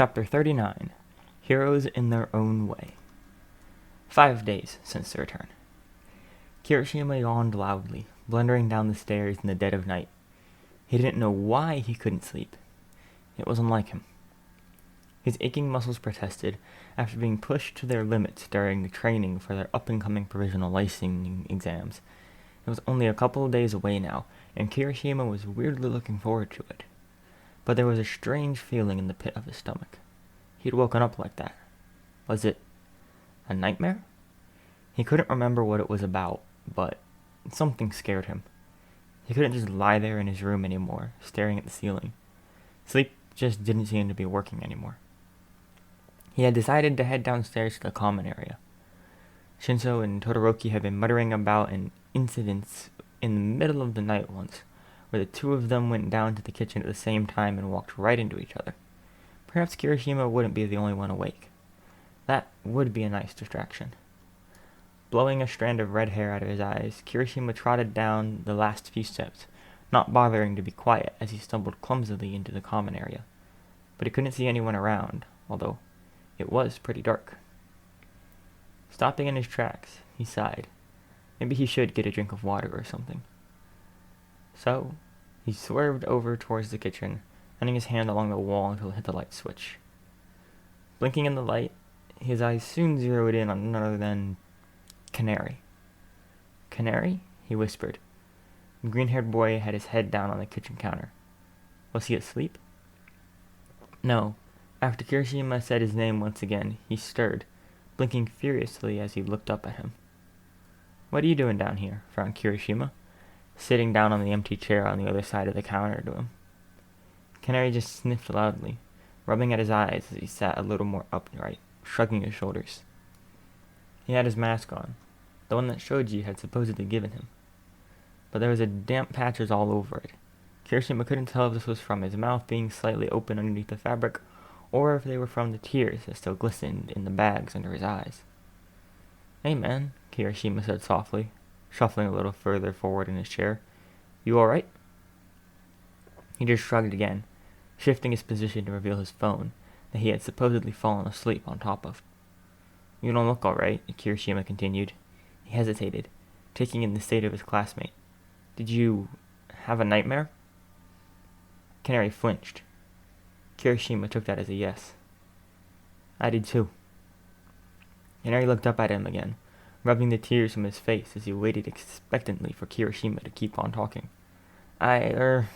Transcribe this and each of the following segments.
Chapter 39. Heroes in Their Own Way. 5 days since the return. Kirishima yawned loudly, blundering down the stairs in the dead of night. He didn't know why he couldn't sleep. It wasn't like him. His aching muscles protested after being pushed to their limits during the training for their up-and-coming provisional licensing exams. It was only a couple of days away now, and Kirishima was weirdly looking forward to it. But there was a strange feeling in the pit of his stomach. He'd woken up like that. Was it a nightmare? He couldn't remember what it was about, but something scared him. He couldn't just lie there in his room anymore, staring at the ceiling. Sleep just didn't seem to be working anymore. He had decided to head downstairs to the common area. Shinso and Todoroki had been muttering about an incident in the middle of the night once, where the two of them went down to the kitchen at the same time and walked right into each other. Perhaps Kirishima wouldn't be the only one awake. That would be a nice distraction. Blowing a strand of red hair out of his eyes, Kirishima trotted down the last few steps, not bothering to be quiet as he stumbled clumsily into the common area. But he couldn't see anyone around, although it was pretty dark. Stopping in his tracks, he sighed. Maybe he should get a drink of water or something. So, he swerved over towards the kitchen, running his hand along the wall until it hit the light switch. Blinking in the light, his eyes soon zeroed in on none other than Canary. Canary? He whispered. The green-haired boy had his head down on the kitchen counter. Was he asleep? No. After Kirishima said his name once again, he stirred, blinking furiously as he looked up at him. "What are you doing down here?" frowned Kirishima, sitting down on the empty chair on the other side of the counter to him. Canary just sniffed loudly, rubbing at his eyes as he sat a little more upright, shrugging his shoulders. He had his mask on, the one that Shoji had supposedly given him. But there was damp patches all over it. Kirishima couldn't tell if this was from his mouth being slightly open underneath the fabric, or if they were from the tears that still glistened in the bags under his eyes. "Hey man," Kirishima said softly, shuffling a little further forward in his chair. "You alright?" He just shrugged again, shifting his position to reveal his phone that he had supposedly fallen asleep on top of. "You don't look alright," Kirishima continued. He hesitated, taking in the state of his classmate. "Did you have a nightmare?" Canary flinched. Kirishima took that as a yes. "I did too." Canary looked up at him again, rubbing the tears from his face as he waited expectantly for Kirishima to keep on talking. I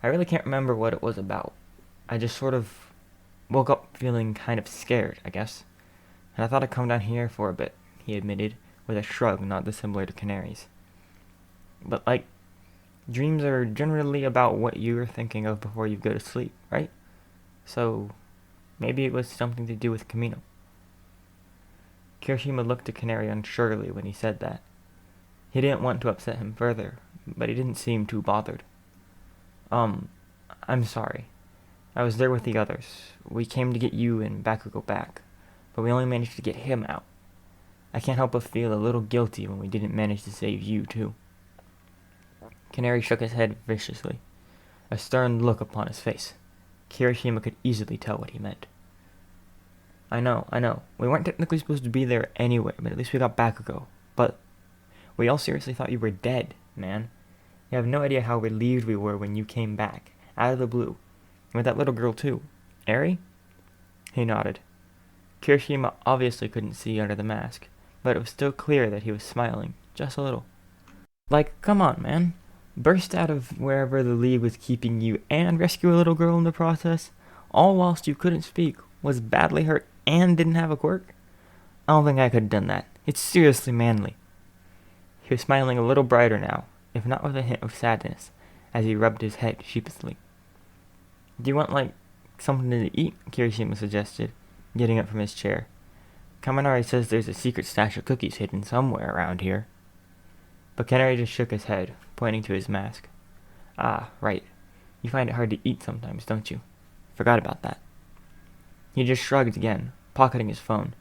really can't remember what it was about. I just sort of woke up feeling kind of scared, I guess. And I thought I'd come down here for a bit," he admitted, with a shrug not dissimilar to Canary's. "But, dreams are generally about what you're thinking of before you go to sleep, right? So, maybe it was something to do with Kamino." Kirishima looked at Canary unsurely when he said that. He didn't want to upset him further, but he didn't seem too bothered. I'm sorry. I was there with the others. We came to get you and Bakugo back, but we only managed to get him out. I can't help but feel a little guilty when we didn't manage to save you, too." Canary shook his head viciously, a stern look upon his face. Kirishima could easily tell what he meant. I know. We weren't technically supposed to be there anyway, but at least we got Bakugo. But we all seriously thought you were dead, man. You have no idea how relieved we were when you came back, out of the blue. And with that little girl, too. Eri?" He nodded. Kirishima obviously couldn't see under the mask, but it was still clear that he was smiling, just a little. Come on, man. Burst out of wherever the League was keeping you and rescue a little girl in the process, all whilst you couldn't speak, was badly hurt, and didn't have a quirk? I don't think I could have done that. It's seriously manly." He was smiling a little brighter now, if not with a hint of sadness, as he rubbed his head sheepishly. "Do you want, something to eat?" Kirishima suggested, getting up from his chair. "Kaminari says there's a secret stash of cookies hidden somewhere around here." But Canary just shook his head, pointing to his mask. "Ah, right. You find it hard to eat sometimes, don't you? Forgot about that." He just shrugged again, pocketing his phone.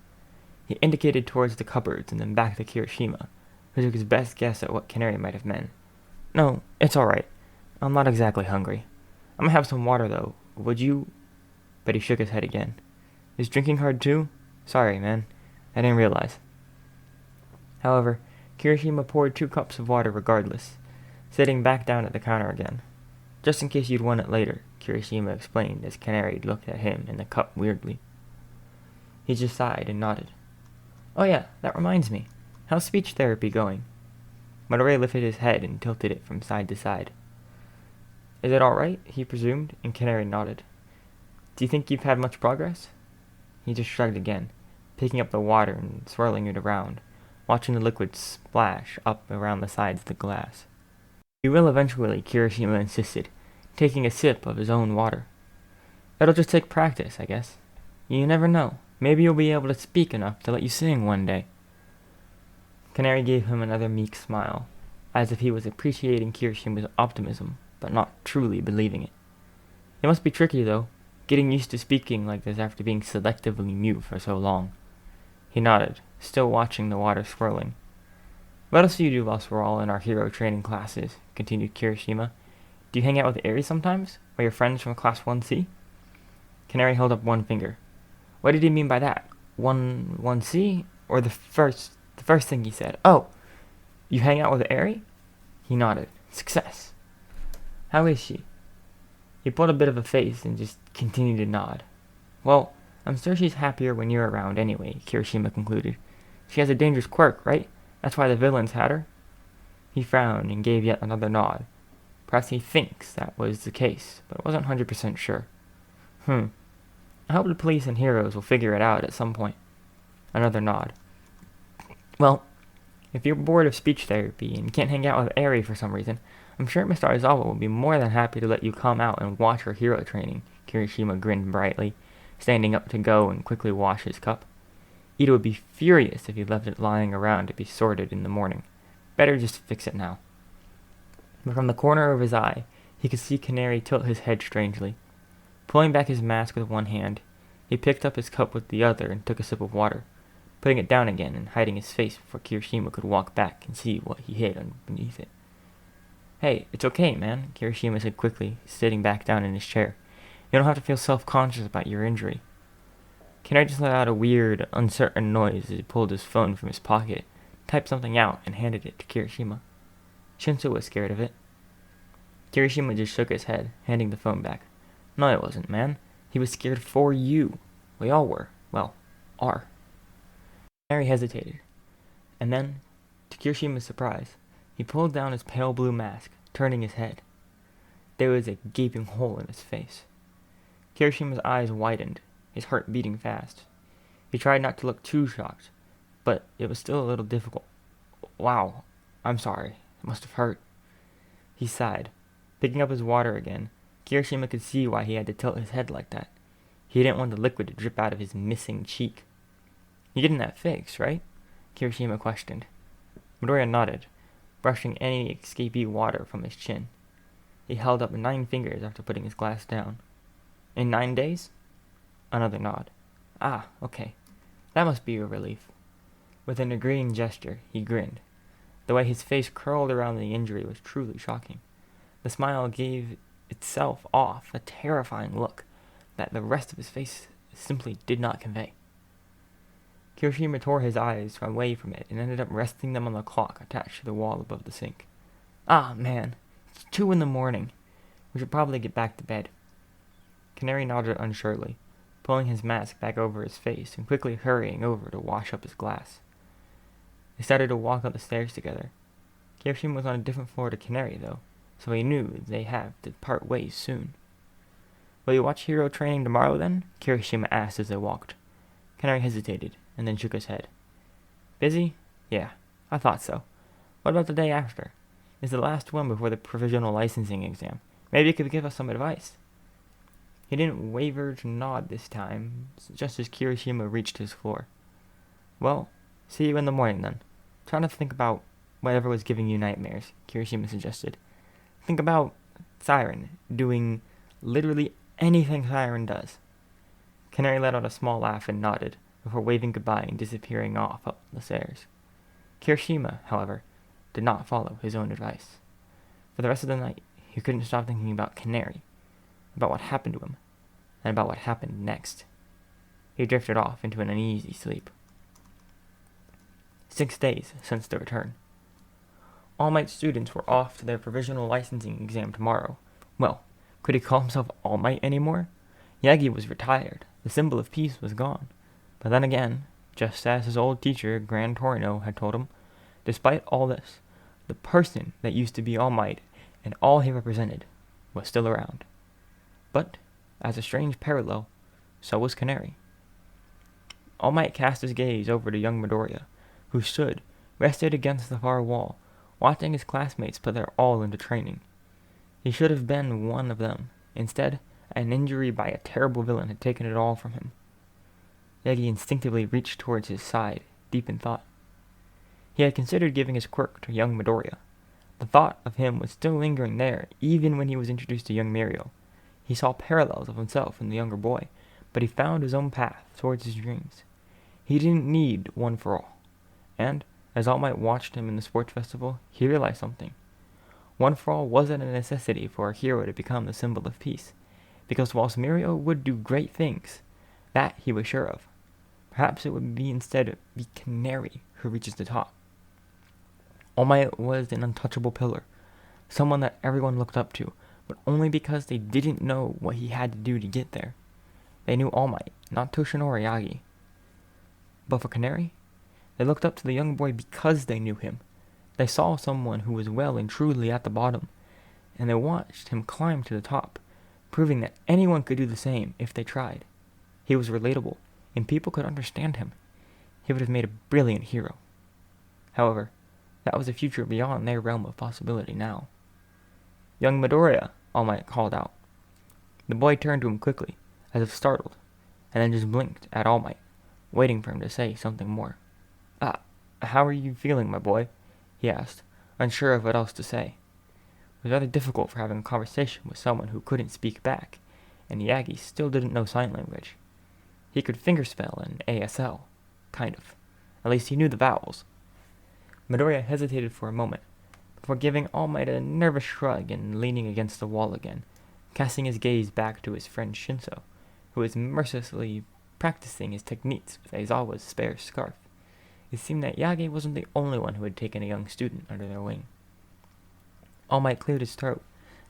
He indicated towards the cupboards and then back to Kirishima, who took his best guess at what Canary might have meant. "No, it's alright. I'm not exactly hungry. I'm gonna have some water, though. Would you but he shook his head again. Is drinking hard too? Sorry, man. I didn't realize. However, Kirishima poured 2 cups of water regardless, sitting back down at the counter again. Just in case you'd want it later, Kirishima explained as Canary looked at him and the cup weirdly. He just sighed and nodded. Oh yeah, that reminds me. How's speech therapy going? Midori lifted his head and tilted it from side to side. Is it alright? He presumed, and Canary nodded. Do you think you've had much progress? He just shrugged again, picking up the water and swirling it around, watching the liquid splash up around the sides of the glass. You will eventually, Kirishima insisted, taking a sip of his own water. It'll just take practice, I guess. You never know. Maybe you'll be able to speak enough to let you sing one day. Canary gave him another meek smile, as if he was appreciating Kirishima's optimism, but not truly believing it. It must be tricky, though, getting used to speaking like this after being selectively mute for so long. He nodded, still watching the water swirling. What else do you do whilst we're all in our hero training classes? Continued Kirishima. Do you hang out with Aries sometimes? Or your friends from Class 1C? Canary held up one finger. What did he mean by that? 1C? Or the first thing he said? Oh, you hang out with Aerie? He nodded. Success. How is she? He pulled a bit of a face and just continued to nod. Well, I'm sure she's happier when you're around anyway, Kirishima concluded. She has a dangerous quirk, right? That's why the villains had her? He frowned and gave yet another nod. Perhaps he thinks that was the case, but wasn't 100% sure. I hope the police and heroes will figure it out at some point. Another nod. Well, if you're bored of speech therapy and can't hang out with Aerie for some reason, I'm sure Mr. Aizawa will be more than happy to let you come out and watch her hero training. Kirishima grinned brightly, standing up to go and quickly wash his cup. Ito would be furious if he left it lying around to be sorted in the morning. Better just fix it now. But from the corner of his eye, he could see Canary tilt his head strangely. Pulling back his mask with one hand, he picked up his cup with the other and took a sip of water, putting it down again and hiding his face before Kirishima could walk back and see what he hid beneath it. Hey, it's okay, man, Kirishima said quickly, sitting back down in his chair. You don't have to feel self-conscious about your injury. Canary just let out a weird, uncertain noise as he pulled his phone from his pocket, typed something out, and handed it to Kirishima. Shinso was scared of it. Kirishima just shook his head, handing the phone back. No, it wasn't, man. He was scared for you. We all were. Well, are. Canary hesitated, and then, to Kirishima's surprise, he pulled down his pale blue mask, turning his head. There was a gaping hole in his face. Kirishima's eyes widened, his heart beating fast. He tried not to look too shocked, but it was still a little difficult. Wow, I'm sorry. It must have hurt. He sighed. Picking up his water again, Kirishima could see why he had to tilt his head like that. He didn't want the liquid to drip out of his missing cheek. You getting that fixed, right? Kirishima questioned. Midoriya nodded, brushing any escapee water from his chin. He held up 9 fingers after putting his glass down. In 9 days? Another nod. Ah, okay. That must be a relief. With an agreeing gesture, he grinned. The way his face curled around the injury was truly shocking. The smile gave itself off a terrifying look that the rest of his face simply did not convey. Kirishima tore his eyes away from it and ended up resting them on the clock attached to the wall above the sink. Ah, man, it's 2 a.m. We should probably get back to bed. Canary nodded unsurely, pulling his mask back over his face and quickly hurrying over to wash up his glass. They started to walk up the stairs together. Kirishima was on a different floor to Canary, though, so he knew they'd have to part ways soon. Will you watch hero training tomorrow, then? Kirishima asked as they walked. Canary hesitated, and then shook his head. Busy? Yeah, I thought so. What about the day after? It's the last one before the provisional licensing exam. Maybe you could give us some advice. He didn't waver to nod this time, just as Kirishima reached his floor. Well, see you in the morning, then. Try not to think about whatever was giving you nightmares, Kirishima suggested. Think about Siren doing literally anything Siren does. Canary let out a small laugh and nodded, before waving goodbye and disappearing off up the stairs. Kirishima, however, did not follow his own advice. For the rest of the night, he couldn't stop thinking about Canary, about what happened to him. and about what happened next. He drifted off into an uneasy sleep. 6 days since the return. All Might students were off to their provisional licensing exam tomorrow. Well, could he call himself All Might anymore? Yagi was retired. The symbol of peace was gone. But then again, just as his old teacher, Gran Torino, had told him, despite all this, the person that used to be All Might and all he represented was still around. But, as a strange parallel, so was Canary. All Might cast his gaze over to young Midoriya, who stood, rested against the far wall, watching his classmates put their all into training. He should have been one of them. Instead, an injury by a terrible villain had taken it all from him. Yagi instinctively reached towards his side, deep in thought. He had considered giving his quirk to young Midoriya. The thought of him was still lingering there, even when he was introduced to young Mirio. He saw parallels of himself in the younger boy, but he found his own path towards his dreams. He didn't need One for All. And, as All Might watched him in the sports festival, he realized something. One for All wasn't a necessity for a hero to become the symbol of peace, because whilst Mirio would do great things, that he was sure of. Perhaps it would be instead be Canary who reaches the top. All Might was an untouchable pillar, someone that everyone looked up to, but only because they didn't know what he had to do to get there. They knew All Might, not Toshinori Yagi. But for Canary, they looked up to the young boy because they knew him. They saw someone who was well and truly at the bottom, and they watched him climb to the top, proving that anyone could do the same if they tried. He was relatable, and people could understand him. He would have made a brilliant hero. However, that was a future beyond their realm of possibility now. "Young Midoriya," All Might called out. The boy turned to him quickly, as if startled, and then just blinked at All Might, waiting for him to say something more. How are you feeling, my boy?" he asked, unsure of what else to say. It was rather difficult for having a conversation with someone who couldn't speak back, and Yagi still didn't know sign language. He could fingerspell and ASL, kind of. At least he knew the vowels. Midoriya hesitated for a moment, before giving All Might a nervous shrug and leaning against the wall again, casting his gaze back to his friend Shinso, who was mercilessly practicing his techniques with Aizawa's spare scarf. It seemed that Yagi wasn't the only one who had taken a young student under their wing. All Might cleared his throat,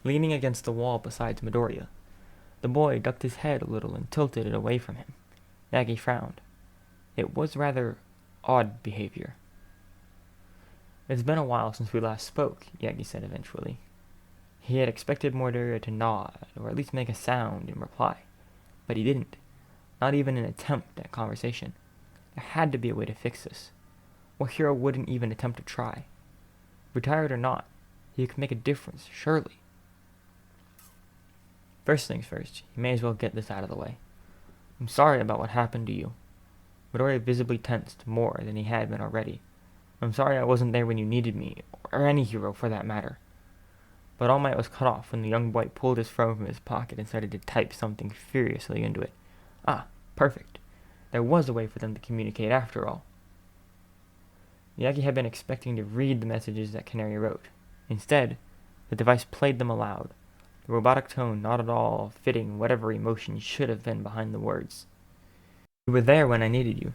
leaning against the wall beside Midoriya. The boy ducked his head a little and tilted it away from him. Yagi frowned. It was rather odd behavior. "It's been a while since we last spoke," Yagi said eventually. He had expected Midoriya to nod, or at least make a sound in reply, but he didn't. Not even an attempt at conversation. There had to be a way to fix this. What hero wouldn't even attempt to try? Retired or not, he could make a difference, surely. "First things first, you may as well get this out of the way. I'm sorry about what happened to you." Midoriya visibly tensed more than he had been already. "I'm sorry I wasn't there when you needed me, or any hero for that matter." But All Might was cut off when the young boy pulled his phone from his pocket and started to type something furiously into it. Perfect. There was a way for them to communicate after all. Yagi had been expecting to read the messages that Canary wrote. Instead, the device played them aloud, the robotic tone not at all fitting whatever emotion should have been behind the words. "You were there when I needed you.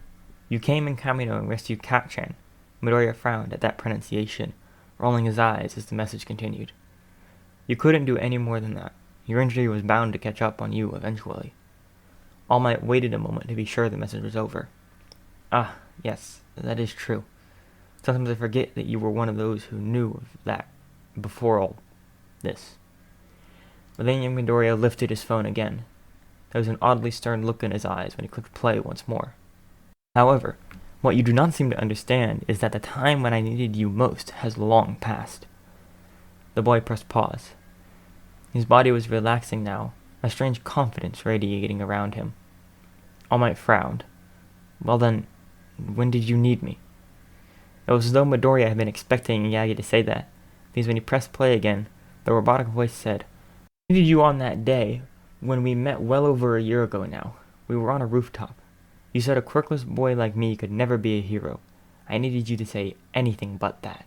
You came in Kamino and rescued Kat-chan." Midoriya frowned at that pronunciation, rolling his eyes as the message continued. "You couldn't do any more than that. Your injury was bound to catch up on you eventually." All Might waited a moment to be sure the message was over. Yes, that is true. Sometimes I forget that you were one of those who knew of that before all this." But then young Midoriya lifted his phone again. There was an oddly stern look in his eyes when he clicked play once more. "However, what you do not seem to understand is that the time when I needed you most has long passed." The boy pressed pause. His body was relaxing now, a strange confidence radiating around him. All Might frowned. "Well then, when did you need me?" It was as though Midoriya had been expecting Yagi to say that, because when he pressed play again, the robotic voice said, "I needed you on that day, when we met well over a year ago now. We were on a rooftop. You said a quirkless boy like me could never be a hero. I needed you to say anything but that."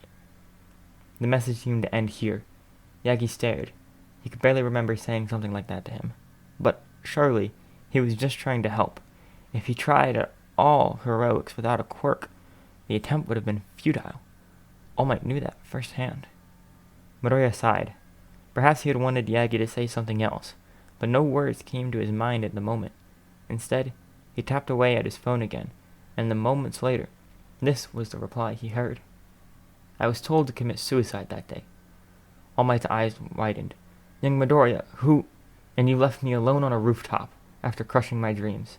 The message seemed to end here. Yagi stared. He could barely remember saying something like that to him. But, surely, He was just trying to help. If he tried at all heroics without a quirk, the attempt would have been futile. All Might knew that firsthand. Midoriya sighed. Perhaps he had wanted Yagi to say something else, but no words came to his mind at the moment. Instead, he tapped away at his phone again, and the moments later, this was the reply he heard. I was told to commit suicide that day. All Might's eyes widened. Young Midoriya, who... And you left me alone on a rooftop, after crushing my dreams.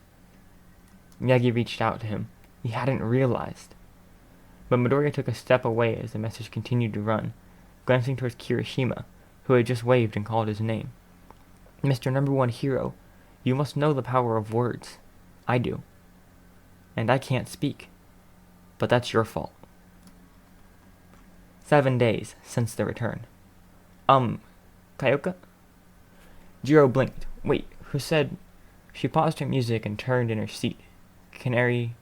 Yagi reached out to him. He hadn't realized. But Midoriya took a step away as the message continued to run, glancing towards Kirishima, who had just waved and called his name. Mr. Number One Hero, you must know the power of words. I do. And I can't speak. But that's your fault. 7 days since the return. Kaioka? Jiro blinked. Wait, who said... She paused her music and turned in her seat. Canary...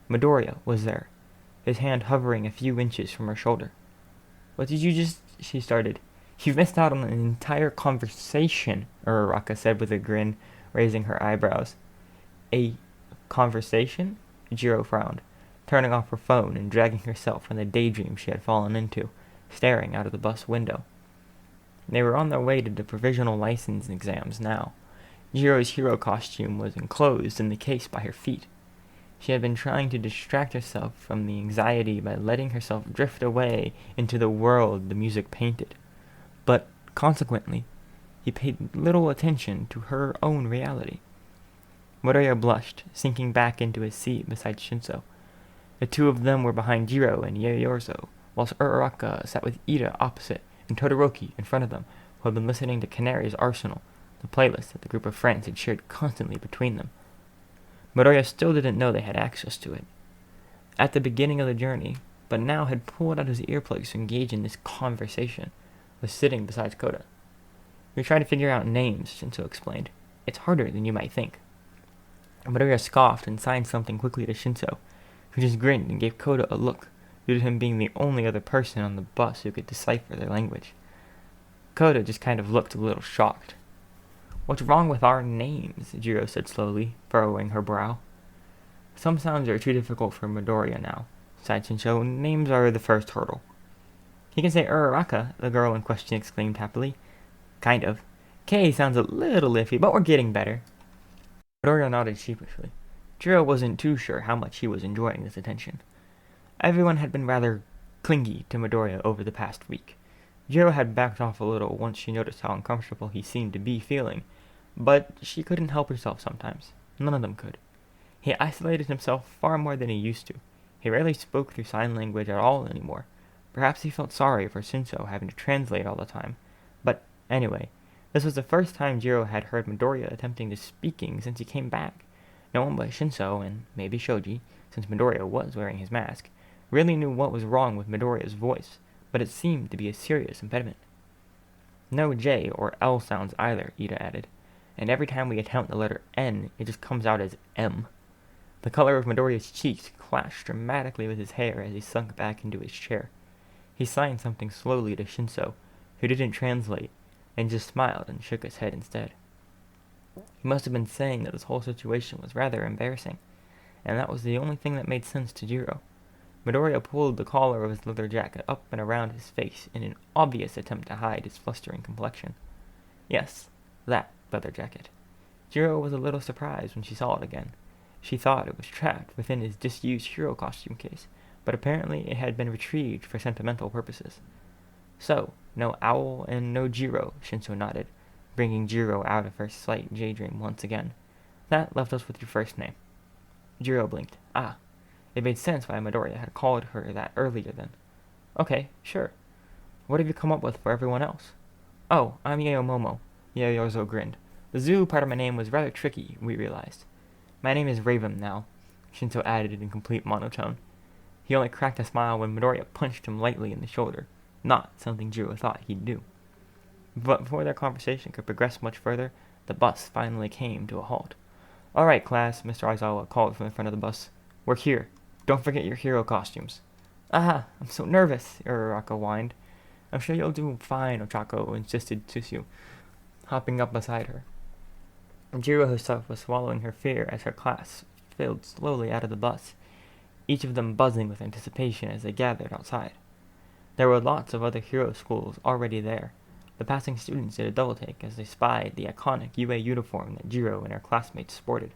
Midoriya was there, his hand hovering a few inches from her shoulder. What did you just... She started. You've missed out on an entire conversation, Uraraka said with a grin, raising her eyebrows. A conversation? Jiro frowned, turning off her phone and dragging herself from the daydream she had fallen into, staring out of the bus window. They were on their way to the provisional license exams now. Jiro's hero costume was enclosed in the case by her feet. She had been trying to distract herself from the anxiety by letting herself drift away into the world the music painted. But, consequently, he paid little attention to her own reality. Midoriya blushed, sinking back into his seat beside Shinso. The two of them were behind Jiro and Yaoyorozu, whilst Uraraka sat with Ida opposite and Todoroki in front of them, who had been listening to Canary's Arsenal, the playlist that the group of friends had shared constantly between them. Midoriya still didn't know they had access to it. At the beginning of the journey, but now had pulled out his earplugs to engage in this conversation, was sitting beside Koda. "We're trying to figure out names," Shinso explained. "It's harder than you might think." Midoriya scoffed and signed something quickly to Shinso, who just grinned and gave Koda a look, due to him being the only other person on the bus who could decipher their language. Koda just kind of looked a little shocked. "What's wrong with our names?" Jiro said slowly, furrowing her brow. "Some sounds are too difficult for Midoriya now," sighed Shinso. "Names are the first hurdle." "He can say Uraraka," the girl in question exclaimed happily. "Kind of. K sounds a little iffy, but we're getting better." Midoriya nodded sheepishly. Jiro wasn't too sure how much he was enjoying this attention. Everyone had been rather clingy to Midoriya over the past week. Jiro had backed off a little once she noticed how uncomfortable he seemed to be feeling, but she couldn't help herself sometimes. None of them could. He isolated himself far more than he used to. He rarely spoke through sign language at all anymore. Perhaps he felt sorry for Shinso having to translate all the time. But anyway, this was the first time Jiro had heard Midoriya attempting to speaking since he came back. No one but Shinso, and maybe Shoji, since Midoriya was wearing his mask, really knew what was wrong with Midoriya's voice, but it seemed to be a serious impediment. "No J or L sounds either," Ida added, "and every time we attempt the letter N, it just comes out as M." The color of Midoriya's cheeks clashed dramatically with his hair as he sunk back into his chair. He signed something slowly to Shinso, who didn't translate, and just smiled and shook his head instead. He must have been saying that this whole situation was rather embarrassing, and that was the only thing that made sense to Jiro. Midoriya pulled the collar of his leather jacket up and around his face in an obvious attempt to hide his flustering complexion. Yes, that leather jacket. Jiro was a little surprised when she saw it again. She thought it was trapped within his disused hero costume case, but apparently it had been retrieved for sentimental purposes. "So, no owl and no Jiro," Shinso nodded, bringing Jiro out of her slight daydream once again. "That left us with your first name." Jiro blinked. Ah. It made sense why Midoriya had called her that earlier then. "Okay, sure. What have you come up with for everyone else?" "Oh, I'm Yaomomo." Yaoyorozu grinned. "The zoo part of my name was rather tricky, we realized. My name is Raven now," Shinso added in complete monotone. He only cracked a smile when Midoriya punched him lightly in the shoulder, not something Jiro thought he'd do. But before their conversation could progress much further, the bus finally came to a halt. "All right, class," Mr. Aizawa called from the front of the bus. "We're here. Don't forget your hero costumes." "Ah, I'm so nervous," Uraraka whined. "I'm sure you'll do fine, Ochako," insisted Tsuyu, hopping up beside her. Jiro herself was swallowing her fear as her class filed slowly out of the bus, each of them buzzing with anticipation as they gathered outside. There were lots of other hero schools already there. The passing students did a double-take as they spied the iconic UA uniform that Jiro and her classmates sported.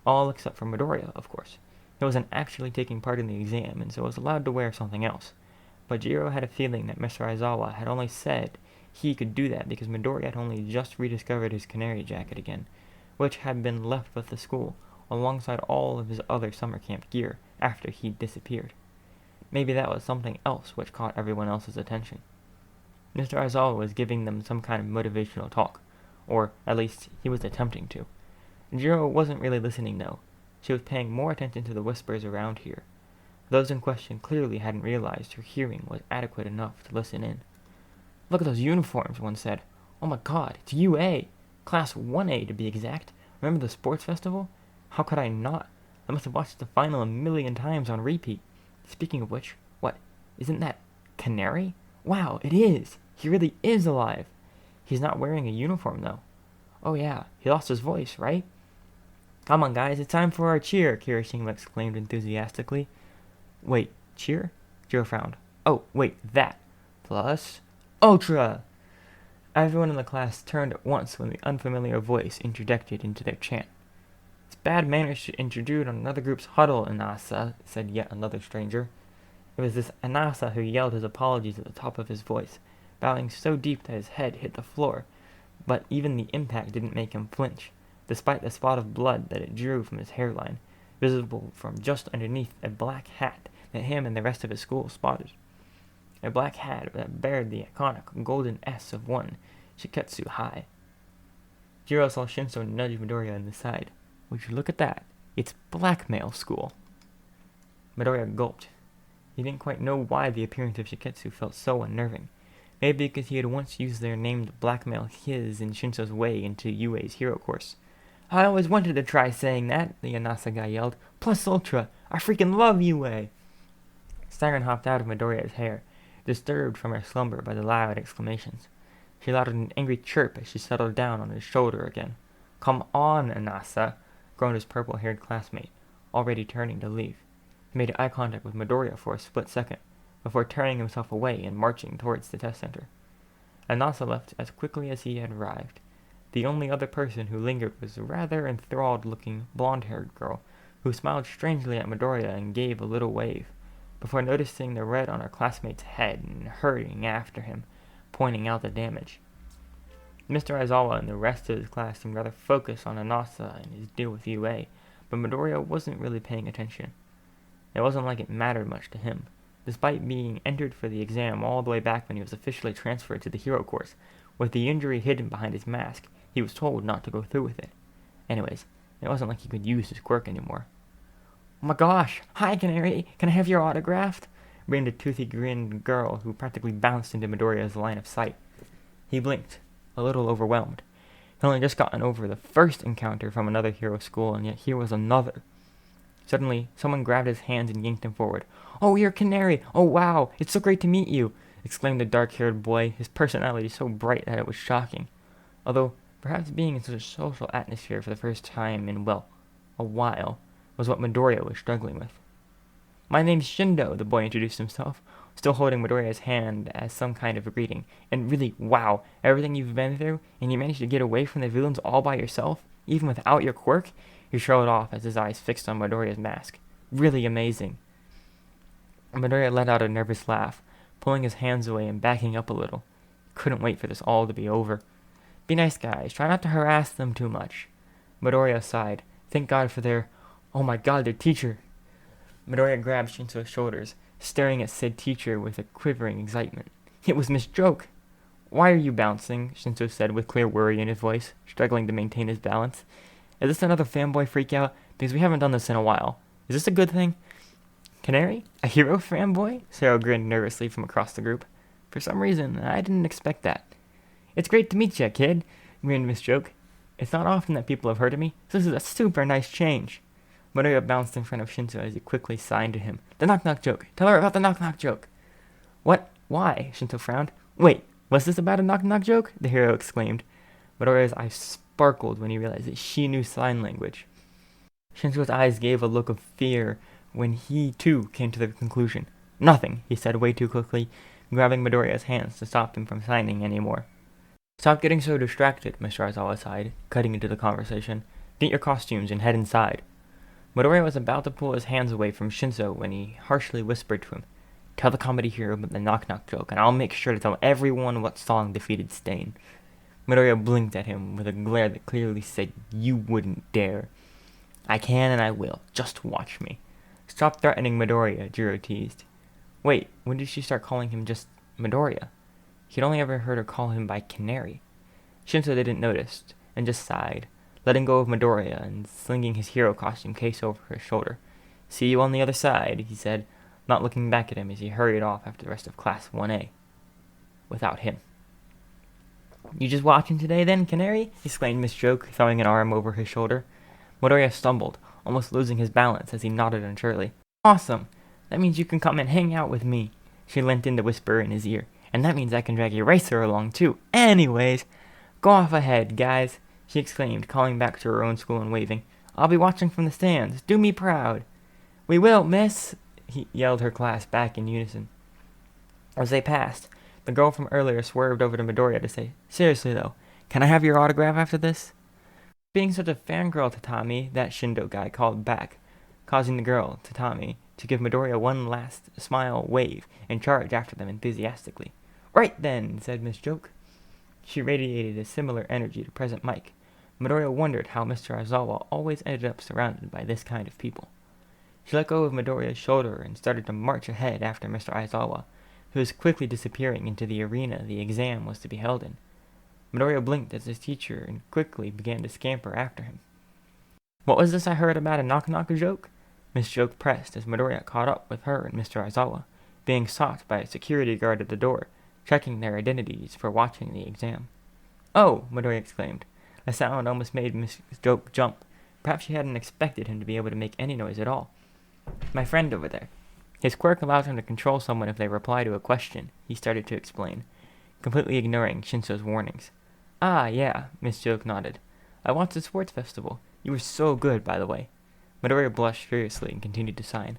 All except for Midoriya, of course. He wasn't actually taking part in the exam, and so was allowed to wear something else. But Jiro had a feeling that Mr. Aizawa had only said he could do that because Midoriya had only just rediscovered his Canary jacket again, which had been left with the school, alongside all of his other summer camp gear, after he'd disappeared. Maybe that was something else which caught everyone else's attention. Mr. Aizawa was giving them some kind of motivational talk, or at least he was attempting to. Jiro wasn't really listening though. She was paying more attention to the whispers around here. Those in question clearly hadn't realized her hearing was adequate enough to listen in. "Look at those uniforms," one said. "Oh my god, it's UA! Class 1A to be exact. Remember the sports festival? How could I not? I must have watched the final a million times on repeat. Speaking of which, what? Isn't that Canary? Wow, it is! He really is alive! He's not wearing a uniform though. Oh yeah, he lost his voice, right?" "Come on guys, it's time for our cheer," Kirishima exclaimed enthusiastically. "Wait, cheer?" Jiro frowned. "Oh, wait, that. Plus, Ultra!" Everyone in the class turned at once when the unfamiliar voice interjected into their chant. "It's bad manners to intrude on another group's huddle, Inasa," said yet another stranger. It was this Inasa who yelled his apologies at the top of his voice, bowing so deep that his head hit the floor, but even the impact didn't make him flinch, despite the spot of blood that it drew from his hairline, visible from just underneath a black hat that him and the rest of his school spotted. A black hat that bared the iconic golden S of one, Shiketsu high. Jiro saw Shinso nudge Midoriya in the side. "Would you look at that? It's blackmail school." Midoriya gulped. He didn't quite know why the appearance of Shiketsu felt so unnerving. Maybe because he had once used their name to blackmail his and Shinso's way into UA's hero course. "I always wanted to try saying that," the Anasa guy yelled. "Plus Ultra! I freaking love UA!" Siren hopped out of Midoriya's hair, disturbed from her slumber by the loud exclamations. She allowed an angry chirp as she settled down on his shoulder again. "Come on, Anasa," groaned his purple-haired classmate, already turning to leave. He made eye contact with Midoriya for a split second, before turning himself away and marching towards the test center. Anasa left as quickly as he had arrived. The only other person who lingered was a rather enthralled-looking, blonde-haired girl, who smiled strangely at Midoriya and gave a little wave, before noticing the red on her classmate's head and hurrying after him, pointing out the damage. Mr. Aizawa and the rest of his class seemed rather focused on Anasa and his deal with UA, but Midoriya wasn't really paying attention. It wasn't like it mattered much to him, despite being entered for the exam all the way back when he was officially transferred to the hero course. With the injury hidden behind his mask, he was told not to go through with it. Anyways, it wasn't like he could use his quirk anymore. "Oh my gosh! Hi, Canary! Can I have your autograph?" Bringed a toothy-grinned girl who practically bounced into Midoriya's line of sight. He blinked, a little overwhelmed. He'd only just gotten over the first encounter from another hero school, and yet here was another. Suddenly, someone grabbed his hands and yanked him forward. "Oh, you're Canary! Oh, wow! It's so great to meet you!" exclaimed the dark-haired boy, his personality so bright that it was shocking. Although, perhaps being in such a social atmosphere for the first time in, well, a while, was what Midoriya was struggling with. "My name's Shindo," the boy introduced himself, still holding Midoriya's hand as some kind of a greeting. "And really, wow, everything you've been through, and you managed to get away from the villains all by yourself, even without your quirk?" He showed off as his eyes fixed on Midoriya's mask. "Really amazing." Midoriya let out a nervous laugh, pulling his hands away and backing up a little. He couldn't wait for this all to be over. "Be nice, guys. Try not to harass them too much." Midoriya sighed. Thank God for their... oh my god, their teacher. Midoriya grabbed Shinso's shoulders, staring at said teacher with a quivering excitement. It was Miss Joke. "Why are you bouncing?" Shinso said with clear worry in his voice, struggling to maintain his balance. "Is this another fanboy freakout? Because we haven't done this in a while. Is this a good thing?" "Canary? A hero fanboy?" Sarah grinned nervously from across the group. "For some reason, I didn't expect that." "It's great to meet you, kid," grinned Miss Joke. "It's not often that people have heard of me, so this is a super nice change." Midoriya bounced in front of Shinso as he quickly signed to him. "The knock-knock joke. Tell her about the knock-knock joke." "What? Why?" Shinso frowned. "Wait, was this about a knock-knock joke?" the hero exclaimed. Midoriya's eyes sparkled when he realized that she knew sign language. Shinso's eyes gave a look of fear when he, too, came to the conclusion. "Nothing," he said way too quickly, grabbing Midoriya's hands to stop him from signing anymore. "Stop getting so distracted," Mr. Aizawa sighed, cutting into the conversation. "Get your costumes and head inside." Midoriya was about to pull his hands away from Shinso when he harshly whispered to him, "Tell the comedy hero about the knock-knock joke, and I'll make sure to tell everyone what song defeated Stain." Midoriya blinked at him with a glare that clearly said, "You wouldn't dare." "I can and I will. Just watch me." "Stop threatening Midoriya," Jiro teased. Wait, when did she start calling him just Midoriya? He'd only ever heard her call him by Canary. Shinso didn't notice, and just sighed, letting go of Midoriya and slinging his hero costume case over his shoulder. "See you on the other side," he said, not looking back at him as he hurried off after the rest of Class 1A. Without him. "You just watching today then, Canary?" exclaimed Miss Joke, throwing an arm over his shoulder. Midoriya stumbled, almost losing his balance as he nodded unsuredly. "Awesome! That means you can come and hang out with me." She leant in to whisper in his ear. "And that means I can drag Eraser along too. Anyways, go off ahead, guys," she exclaimed, calling back to her own school and waving. "I'll be watching from the stands. Do me proud." "We will, miss," yelled her class back in unison. As they passed, the girl from earlier swerved over to Midoriya to say, "Seriously though, can I have your autograph after this?" Being such a fangirl, Tatami, that Shindo guy called back, causing the girl, Tatami, to give Midoriya one last smile wave and charge after them enthusiastically. "Right then," said Miss Joke. She radiated a similar energy to present Mike. Midoriya wondered how Mr. Aizawa always ended up surrounded by this kind of people. She let go of Midoriya's shoulder and started to march ahead after Mr. Aizawa, who was quickly disappearing into the arena the exam was to be held in. Midoriya blinked as his teacher and quickly began to scamper after him. "What was this I heard about a knock-knock joke?" Miss Joke pressed as Midoriya caught up with her and Mr. Aizawa, being sought by a security guard at the door, checking their identities for watching the exam. "Oh!" Midoriya exclaimed. The sound almost made Miss Joke jump. Perhaps she hadn't expected him to be able to make any noise at all. "My friend over there. His quirk allows him to control someone if they reply to a question," he started to explain, completely ignoring Shinso's warnings. "Ah, yeah," Miss Joke nodded. "I watched the sports festival. You were so good, by the way." Midoriya blushed furiously and continued to sign.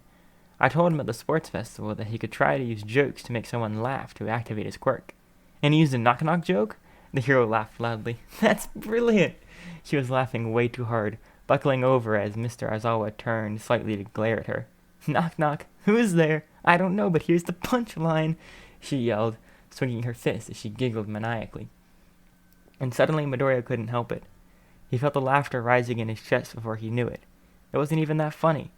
"I told him at the sports festival that he could try to use jokes to make someone laugh to activate his quirk." "And he used a knock-knock joke?" The hero laughed loudly. "That's brilliant!" She was laughing way too hard, buckling over as Mr. Aizawa turned slightly to glare at her. "Knock-knock, who's there? I don't know, but here's the punchline," she yelled, swinging her fist as she giggled maniacally. And suddenly Midoriya couldn't help it. He felt the laughter rising in his chest before he knew it. It wasn't even that funny.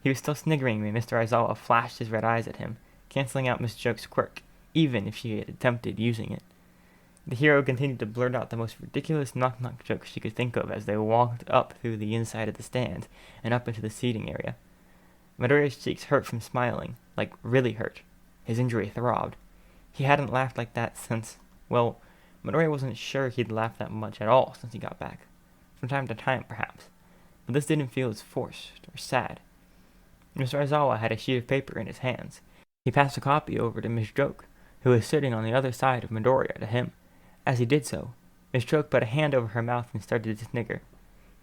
He was still sniggering when Mr. Aizawa flashed his red eyes at him, canceling out Miss Joke's quirk, even if she had attempted using it. The hero continued to blurt out the most ridiculous knock-knock jokes she could think of as they walked up through the inside of the stands and up into the seating area. Midoriya's cheeks hurt from smiling, like really hurt. His injury throbbed. He hadn't laughed like that since, well, Midoriya wasn't sure he'd laughed that much at all since he got back. From time to time, perhaps. But this didn't feel as forced or sad. Mr. Aizawa had a sheet of paper in his hands. He passed a copy over to Miss Joke, who was sitting on the other side of Midoriya to him. As he did so, Miss Joke put a hand over her mouth and started to snigger.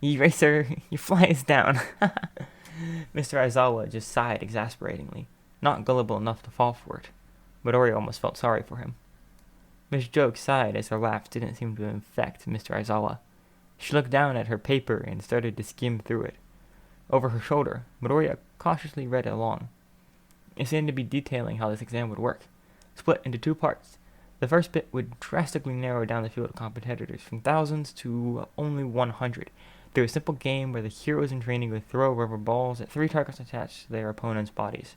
"Eraser, your fly is down." Mr. Aizawa just sighed exasperatingly, not gullible enough to fall for it. Midoriya almost felt sorry for him. Miss Joke sighed as her laugh didn't seem to infect Mr. Aizawa. She looked down at her paper and started to skim through it. Over her shoulder, Midoriya cautiously read along. It seemed to be detailing how this exam would work, split into 2 parts. The first bit would drastically narrow down the field of competitors from thousands to only 100 through a simple game where the heroes in training would throw rubber balls at 3 targets attached to their opponents' bodies.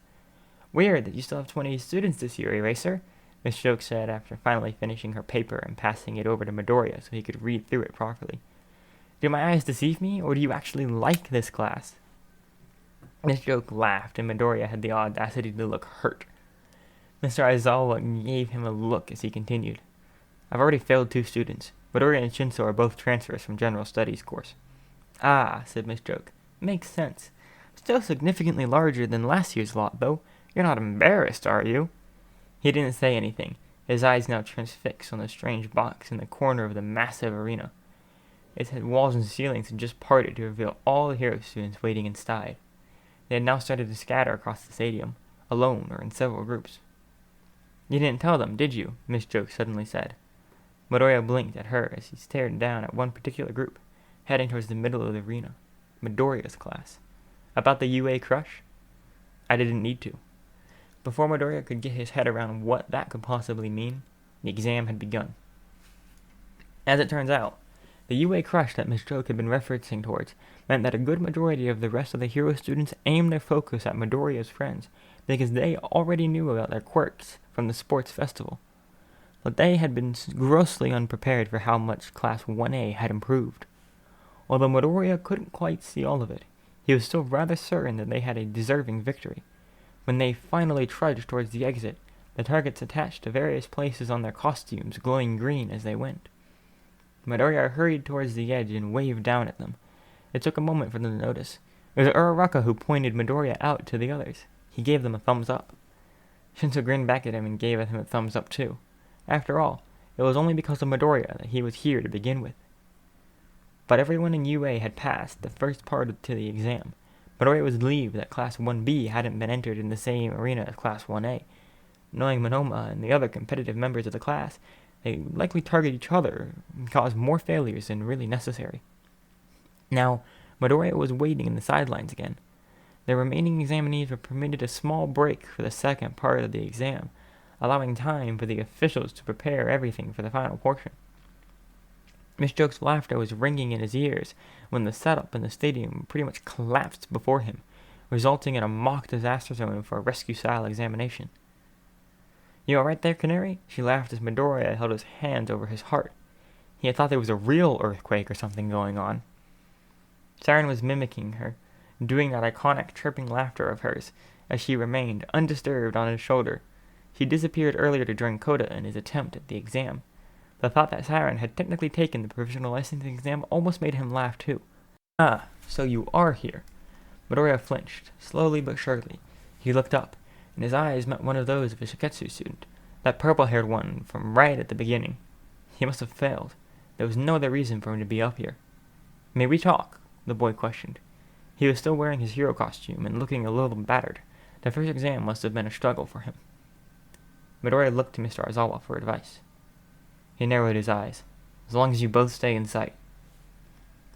"Weird that you still have 20 students this year, Eraser," Miss Joke said after finally finishing her paper and passing it over to Midoriya so he could read through it properly. "Do my eyes deceive me, or do you actually like this class?" Miss Joke laughed, and Midoriya had the audacity to look hurt. Mr. Aizawa gave him a look as he continued. "I've already failed 2 students. Midoriya and Shinso are both transfers from General Studies course." "Ah," said Miss Joke. "Makes sense. Still significantly larger than last year's lot, though. You're not embarrassed, are you?" He didn't say anything. his eyes now transfixed on the strange box in the corner of the massive arena. Its walls and ceilings had just parted to reveal all the hero students waiting inside. They had now started to scatter across the stadium, alone or in several groups. "You didn't tell them, did you?" Miss Joke suddenly said. Midoriya blinked at her as he stared down at one particular group, heading towards the middle of the arena. Midoriya's class. "About the UA crush?" "I didn't need to." Before Midoriya could get his head around what that could possibly mean, the exam had begun. As it turns out, the UA crush that Miss Joke had been referencing towards meant that a good majority of the rest of the hero students aimed their focus at Midoriya's friends because they already knew about their quirks from the sports festival. But they had been grossly unprepared for how much Class 1A had improved. Although Midoriya couldn't quite see all of it, he was still rather certain that they had a deserving victory. When they finally trudged towards the exit, the targets attached to various places on their costumes glowing green as they went. Midoriya hurried towards the edge and waved down at them. It took a moment for them to notice. It was Uraraka who pointed Midoriya out to the others. He gave them a thumbs up. Shinso grinned back at him and gave him a thumbs up too. After all, it was only because of Midoriya that he was here to begin with. But everyone in UA had passed the first part to the exam. Midoriya was relieved that Class 1B hadn't been entered in the same arena as Class 1A. Knowing Monoma and the other competitive members of the class, they likely target each other and cause more failures than really necessary. Now, Midoriya was waiting in the sidelines again. The remaining examinees were permitted a small break for the second part of the exam, allowing time for the officials to prepare everything for the final portion. Miss Joke's laughter was ringing in his ears when the setup in the stadium pretty much collapsed before him, resulting in a mock disaster zone for a rescue-style examination. "You alright there, Canary?" She laughed as Midoriya held his hands over his heart. He had thought there was a real earthquake or something going on. Siren was mimicking her, doing that iconic chirping laughter of hers, as she remained undisturbed on his shoulder. She disappeared earlier to join Koda in his attempt at the exam. The thought that Siren had technically taken the provisional licensing exam almost made him laugh too. "Ah, so you are here." Midoriya flinched, slowly but surely. He looked up, and his eyes met one of those of a Shiketsu student, that purple-haired one from right at the beginning. He must have failed. There was no other reason for him to be up here. "May we talk?" the boy questioned. He was still wearing his hero costume and looking a little battered. The first exam must have been a struggle for him. Midoriya looked to Mr. Aizawa for advice. He narrowed his eyes. "As long as you both stay in sight."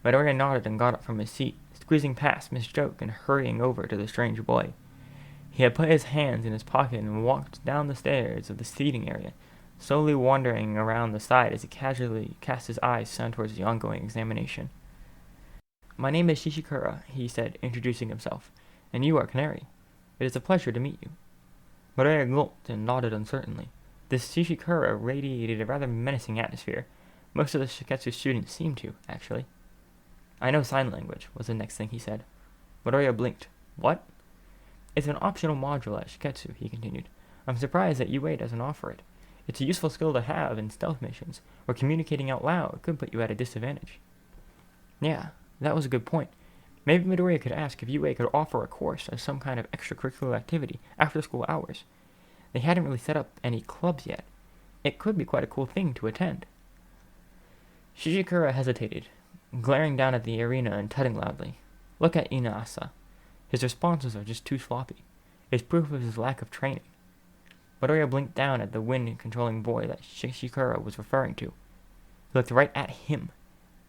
Midoriya nodded and got up from his seat, squeezing past Miss Joke and hurrying over to the strange boy. He had put his hands in his pocket and walked down the stairs of the seating area, slowly wandering around the side as he casually cast his eyes down towards the ongoing examination. "My name is Shishikura," he said, introducing himself, "and you are Canary. It is a pleasure to meet you." Midoriya gulped and nodded uncertainly. This Shishikura radiated a rather menacing atmosphere. Most of the Shiketsu students seemed to, actually. "I know sign language," was the next thing he said. Midoriya blinked. "What?" "It's an optional module at Shiketsu," he continued. "I'm surprised that UA doesn't offer it. It's a useful skill to have in stealth missions, where communicating out loud could put you at a disadvantage." Yeah, that was a good point. Maybe Midoriya could ask if UA could offer a course as some kind of extracurricular activity after school hours. They hadn't really set up any clubs yet. It could be quite a cool thing to attend. Shishikura hesitated, glaring down at the arena and tutting loudly. "Look at Inasa. His responses are just too sloppy. It's proof of his lack of training." Midoriya blinked down at the wind-controlling boy that Shishikura was referring to. He looked right at him.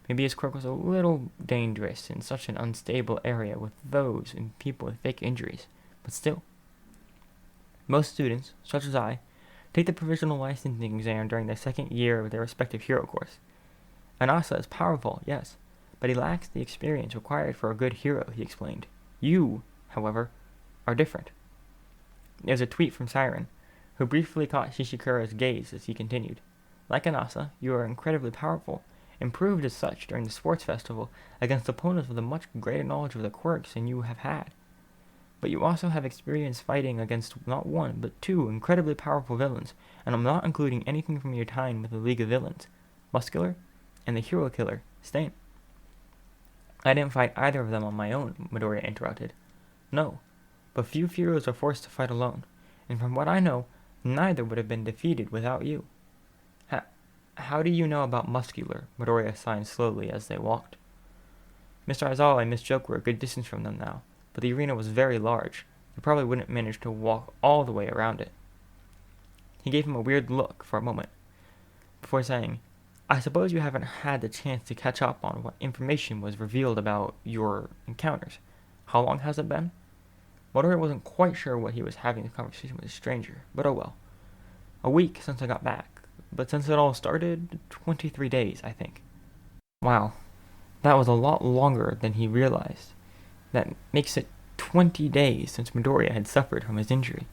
Maybe his quirk was a little dangerous in such an unstable area with those and people with fake injuries, but still. Most students, such as I, take the provisional licensing exam during the second year of their respective hero course. Anasa is powerful, yes, but he lacks the experience required for a good hero, he explained. You, however, are different. There's a tweet from Siren, who briefly caught Shishikura's gaze as he continued. Like Anasa, you are incredibly powerful, and proved as such during the sports festival against opponents with a much greater knowledge of the quirks than you have had. But you also have experience fighting against not one, but two incredibly powerful villains, and I'm not including anything from your time with the League of Villains, Muscular, and the Hero Killer, Stain. I didn't fight either of them on my own, Midoriya interrupted. No, but few heroes are forced to fight alone, and from what I know, Neither would have been defeated without you. How do you know about muscular? Midoriya sighed slowly as they walked. Mr. Aizawa and Miss Joke were a good distance from them now, but the arena was very large. They probably wouldn't manage to walk all the way around it. He gave him a weird look for a moment, before saying, I suppose you haven't had the chance to catch up on what information was revealed about your encounters. How long has it been? Midoriya wasn't quite sure what he was having a conversation with a stranger, but oh well. A week since I got back, but since it all started, 23 days, I think. Wow, that was a lot longer than he realized. That makes it 20 days since Midoriya had suffered from his injury.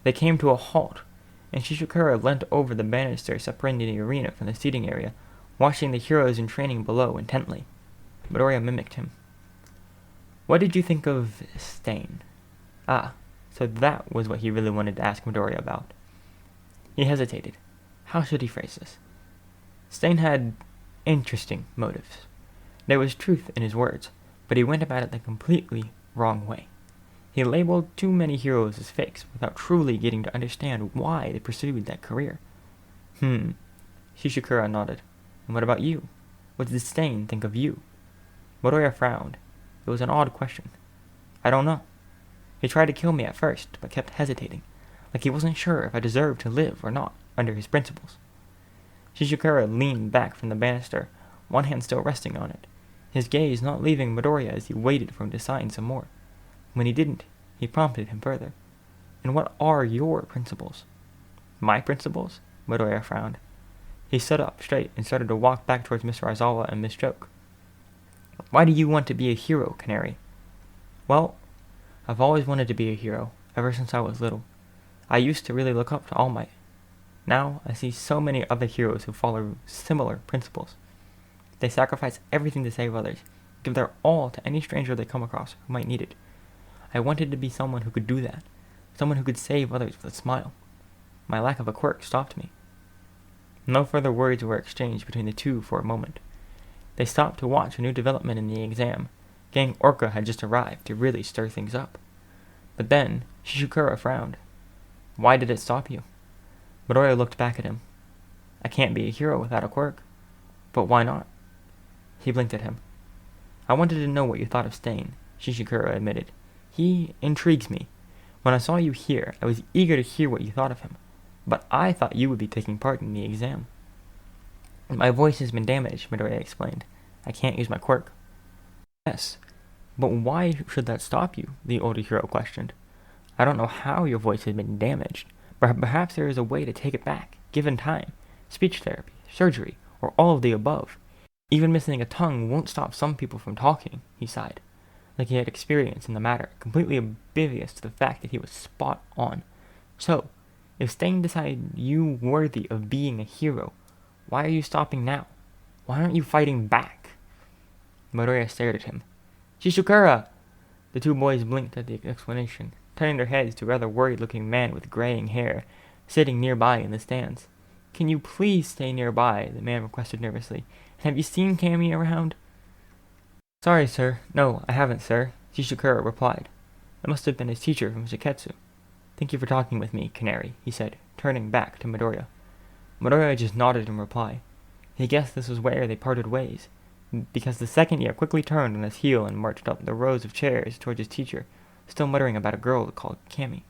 They came to a halt, and Shishikura leant over the banister separating the arena from the seating area, watching the heroes in training below intently. Midoriya mimicked him. What did you think of Stain? Ah, so that was what he really wanted to ask Midoriya about. He hesitated. How should he phrase this? Stain had interesting motives. There was truth in his words, but he went about it the completely wrong way. He labeled too many heroes as fakes without truly getting to understand why they pursued that career. Shishikura nodded. And what about you? What did Stain think of you? Midoriya frowned. It was an odd question. I don't know. He tried to kill me at first, but kept hesitating, like he wasn't sure if I deserved to live or not under his principles. Shishikura leaned back from the banister, one hand still resting on it, his gaze not leaving Midoriya as he waited for him to sign some more. When he didn't, he prompted him further. And what are your principles? My principles? Midoriya frowned. He stood up straight and started to walk back towards Mr. Aizawa and Miss Joke. Why do you want to be a hero, Canary? Well, I've always wanted to be a hero, ever since I was little. I used to really look up to All Might. Now I see so many other heroes who follow similar principles. They sacrifice everything to save others, give their all to any stranger they come across who might need it. I wanted to be someone who could do that, someone who could save others with a smile. My lack of a quirk stopped me. No further words were exchanged between the two for a moment. They stopped to watch a new development in the exam. Gang Orca had just arrived to really stir things up. But then, Shishikura frowned. Why did it stop you? Midoriya looked back at him. I can't be a hero without a quirk. But why not? He blinked at him. I wanted to know what you thought of Stain, Shishikura admitted. He intrigues me. When I saw you here, I was eager to hear what you thought of him. But I thought you would be taking part in the exam. My voice has been damaged, Midoriya explained. I can't use my quirk. Yes, but why should that stop you? The older hero questioned. I don't know how your voice has been damaged, but perhaps there is a way to take it back, given time. Speech therapy, surgery, or all of the above. Even missing a tongue won't stop some people from talking, he sighed, like he had experience in the matter, completely oblivious to the fact that he was spot on. So, if Stain decided you worthy of being a hero, why are you stopping now? Why aren't you fighting back? Midoriya stared at him. Shishikura! The two boys blinked at the explanation, turning their heads to a rather worried-looking man with graying hair, sitting nearby in the stands. Can you please stay nearby? The man requested nervously. And have you seen Cammy around? Sorry, sir. No, I haven't, sir, Shishikura replied. It must have been his teacher from Shiketsu. Thank you for talking with me, Canary, he said, turning back to Midoriya. Midoriya just nodded in reply. He guessed this was where they parted ways, because the second year quickly turned on his heel and marched up the rows of chairs towards his teacher, still muttering about a girl called Cammy.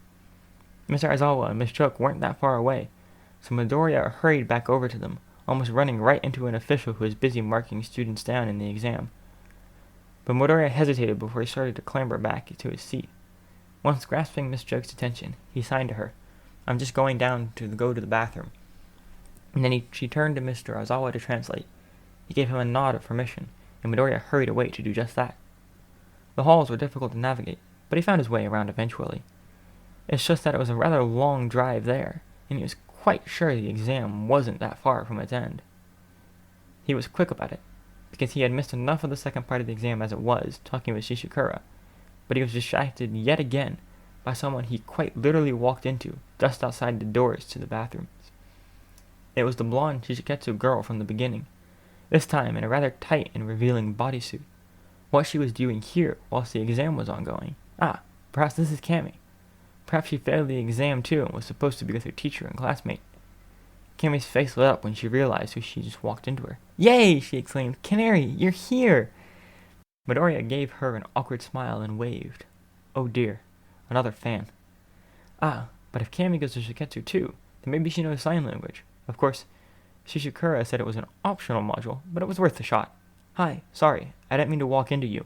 Mr. Aizawa and Miss Chook weren't that far away, so Midoriya hurried back over to them, almost running right into an official who was busy marking students down in the exam. But Midoriya hesitated before he started to clamber back to his seat. Once grasping Miss Chook's attention, he signed to her, I'm just going down to go to the bathroom. And then she turned to Mr. Aizawa to translate. He gave him a nod of permission, and Midoriya hurried away to do just that. The halls were difficult to navigate, but he found his way around eventually. It's just that it was a rather long drive there, and he was quite sure the exam wasn't that far from its end. He was quick about it, because he had missed enough of the second part of the exam as it was, talking with Shishikura, but he was distracted yet again by someone he quite literally walked into just outside the doors to the bathrooms. It was the blonde Shishiketsu girl from the beginning, this time in a rather tight and revealing bodysuit. What she was doing here whilst the exam was ongoing. Ah, perhaps this is Cammy. Perhaps she failed the exam too and was supposed to be with her teacher and classmate. Cammy's face lit up when she realized who she just walked into her. "Yay!" she exclaimed. "Canary, you're here!" Midoriya gave her an awkward smile and waved. Oh dear, another fan. Ah, but if Cammy goes to Shiketsu too, then maybe she knows sign language. Of course, Shishikura said it was an optional module, but it was worth a shot. "Hi, sorry, I didn't mean to walk into you."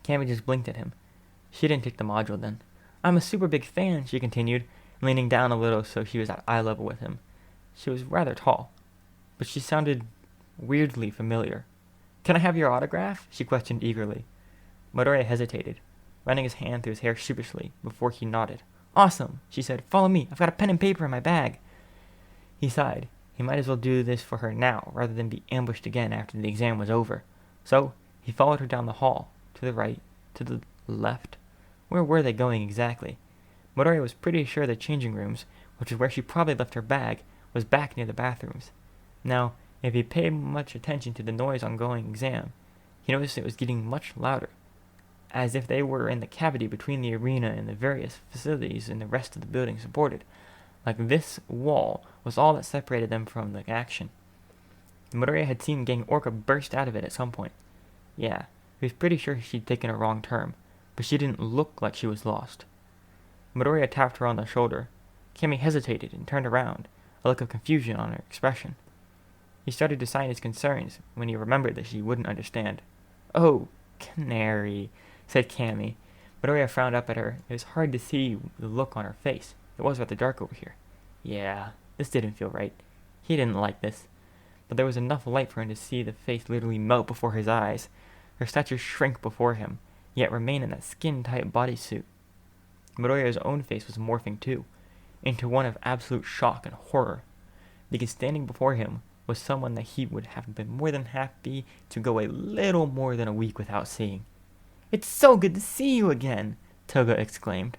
Cammy just blinked at him. She didn't take the module then. "I'm a super big fan," she continued, leaning down a little so she was at eye level with him. She was rather tall, but she sounded weirdly familiar. "Can I have your autograph?" she questioned eagerly. Midoriya hesitated, running his hand through his hair sheepishly before he nodded. "Awesome," she said. "Follow me. I've got a pen and paper in my bag." He sighed. He might as well do this for her now rather than be ambushed again after the exam was over. So he followed her down the hall, to the right, to the left. Where were they going exactly? Midoriya was pretty sure the changing rooms, which is where she probably left her bag, was back near the bathrooms. Now, if he paid much attention to the noise ongoing exam, he noticed it was getting much louder, as if they were in the cavity between the arena and the various facilities and the rest of the building supported. Like this wall was all that separated them from the action. Midoriya had seen Gang Orca burst out of it at some point. Yeah, he was pretty sure she'd taken a wrong turn, but she didn't look like she was lost. Midoriya tapped her on the shoulder. Cammy hesitated and turned around, a look of confusion on her expression. He started to sign his concerns when he remembered that she wouldn't understand. "Oh, Canary," said Cammy. Midoriya frowned up at her. It was hard to see the look on her face. It was rather dark over here. Yeah, this didn't feel right. He didn't like this. But there was enough light for him to see the face literally melt before his eyes. Her stature shrank before him, yet remain in that skin-tight bodysuit. Midoriya's own face was morphing too, into one of absolute shock and horror, because standing before him was someone that he would have been more than happy to go a little more than a week without seeing. "It's so good to see you again!" Toga exclaimed.